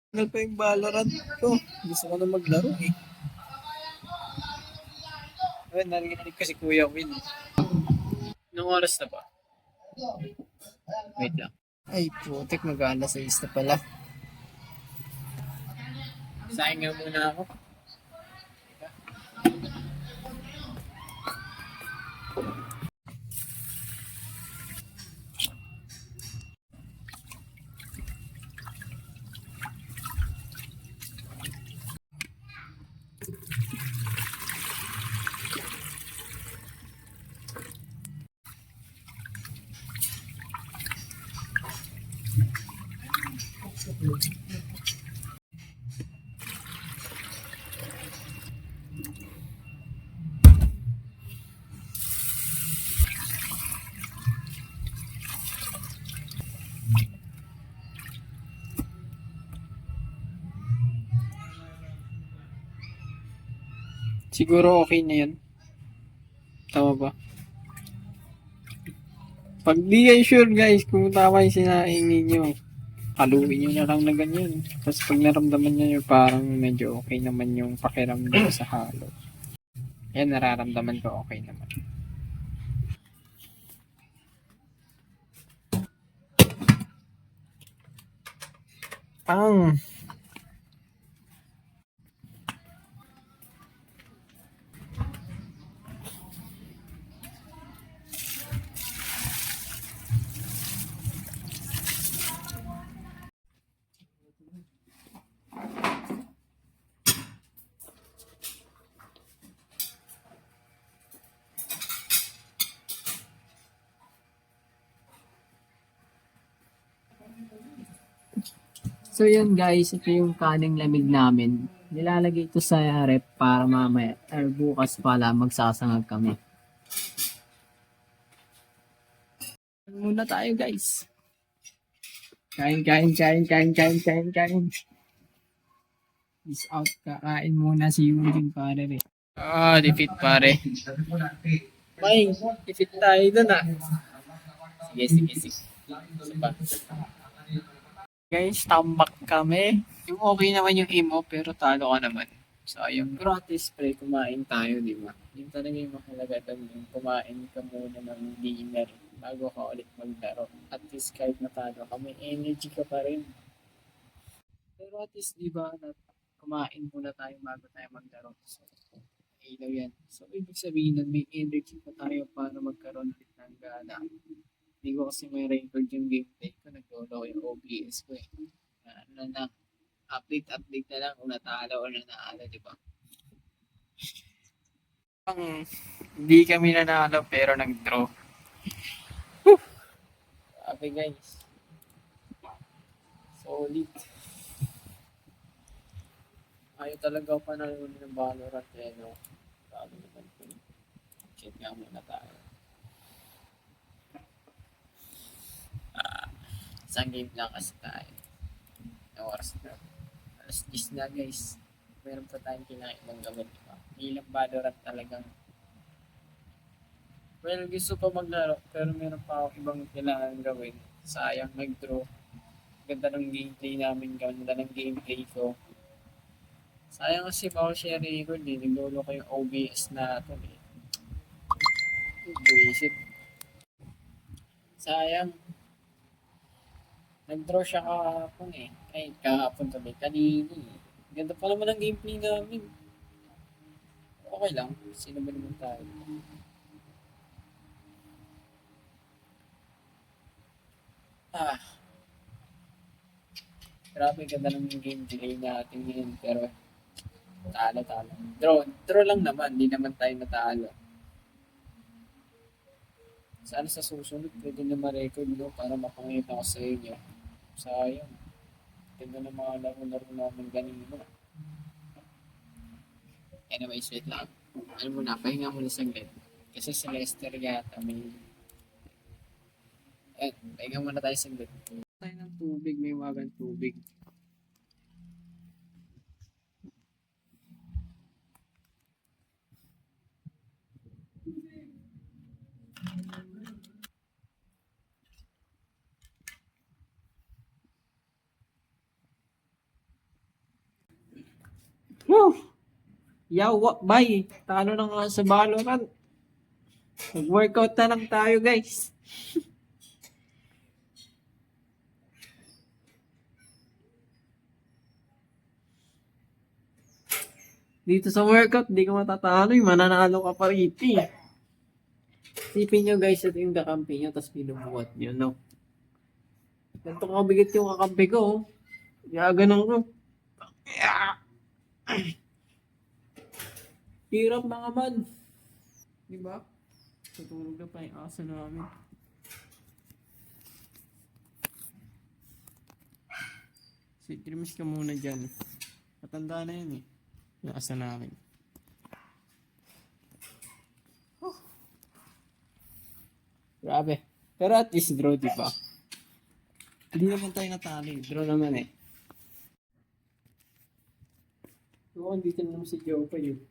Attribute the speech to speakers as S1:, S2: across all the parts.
S1: Tagal pa yung Valorant ko. Gusto ko na maglaro eh. Ayun, narinig ko si Kuya Will. Nung oras na ba? Wait lang. Ay, putik, mag-alas 6 na pala. Sayang nga muna ako. Siguro okay na yan. Tama ba? Pag di kayo sure guys kung tama yung sinaing ninyo, haluin nyo na lang na ganyan. Tapos pag naramdaman nyo yung parang medyo okay naman yung pakiramdam sa halo. Yan, nararamdaman ko okay naman. Pang! So yun guys, ito yung kaning lamig namin. Nilalagay ito sa rep para mamaya or bukas pala magsasangag kami. Muna tayo guys. Kain. Peace out. Kakain muna si Eugene pare eh. Defeat pare. May, defeat tayo dun ah. Sige. Sige. Guys, tambak kami. Yung okay naman yung imo, pero talo ka naman. Sayang. Pero at least, pre, kumain tayo, di ba? Yung talaga yung mahalaga doon, yung kumain ka muna ng dinner bago ka ulit maglaro. At least kahit natalo ka, may energy ka pa rin. Pero at least, di ba, kumain muna tayo bago tayo maglaro. So, ilaw yan. So, ibig sabihin nun, may energy pa tayo para magkaroon ulit ng gana. Hindi ko kasi may record yung gameplay ko. Nag-lolo ko yung OBS ko eh. Ano na, update na lang kung natalo o nanalo, di ba? Hindi kami nanalo pero nag-draw. Okay guys. Solid. Ayaw talaga ako panalo ng Valorant eh, no? Talo naman po. Check nga muna tayo. Isang game lang kasi tayo. Yung oras na. Alas 10 na guys. Meron pa tayong kinaibang gawin, di ba? Hindi lang Valorant talagang. Well, gusto pa maglaro, pero meron pa ako ibang kailangan gawin. Sayang nag-draw. Ganda ng gameplay namin, ganda ng gameplay ko. Sayang kasi bawal share record eh. Naglolo ko yung OBS natin eh. Buisit. Sayang. Nag-draw siya kahapon eh. Ay, kahapon sabi. Kanini eh. Ganda pa naman ang gameplay namin. Okay lang. Sino ba naman tayo? Ah. Grabe ganda ng gameplay natin ngayon. Pero talo. Draw lang naman. Di naman tayo natalo. Sana sa susunod pwede na ma-record no para mapangita ko sa inyo. Sayang. Ganda ng mga laro-laro namin ganito. Anyways, wait lang. Ano muna, pahinga muna saglit. Kasi sa Leicester yata may... pahinga muna tayo saglit. Tayo ng tubig, may wagang tubig. Woo! Yawa, bye. Talo na nga sa Valorant. Mag-workout na lang tayo, guys. Dito sa workout, di ka matatalo. Mananalo ka pa rito. Isipin nyo, guys, ito yung kakampi nyo, tapos binubuhat nyo, no? Ganito kabigat yung kakampi ko, oh. Kaya ganun ko. Hirap mga man. Diba? Tutulog na pa yung aso namin. Sweet dreams ka muna dyan. Matanda na yun eh. Yung aso namin. Grabe. Pero at least draw, diba? Hindi naman tayo natali. Draw naman eh. Oo, dito naman si Joe pa yun.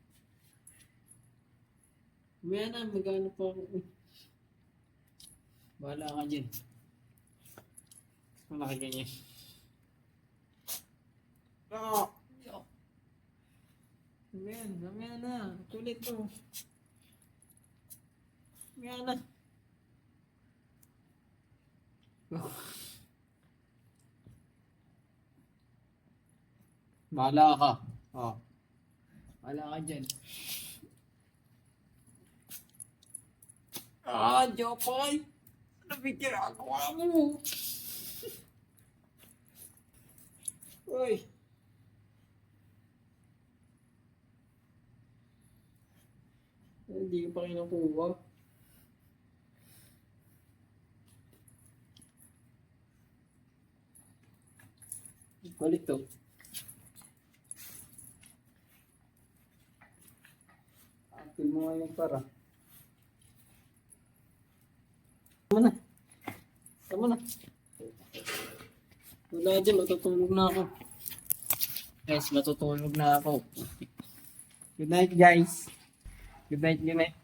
S1: Maya na, magano pa ako. Bahala ka dyan. Malaki ganyan. Oo! Mamaya na. Tulit to. Mamaya na. Bahala ka. Oh. Bahala ka dyan. Jopay! Ano ba ginagawa mo? Uy! Hindi ko pa kinukuha. Balik to. Akil mo ngayon para. Tama na. Tama na. Wala dyan, matutulog na ako. Guys, matutulog na ako. Good night, guys. Good night, good night.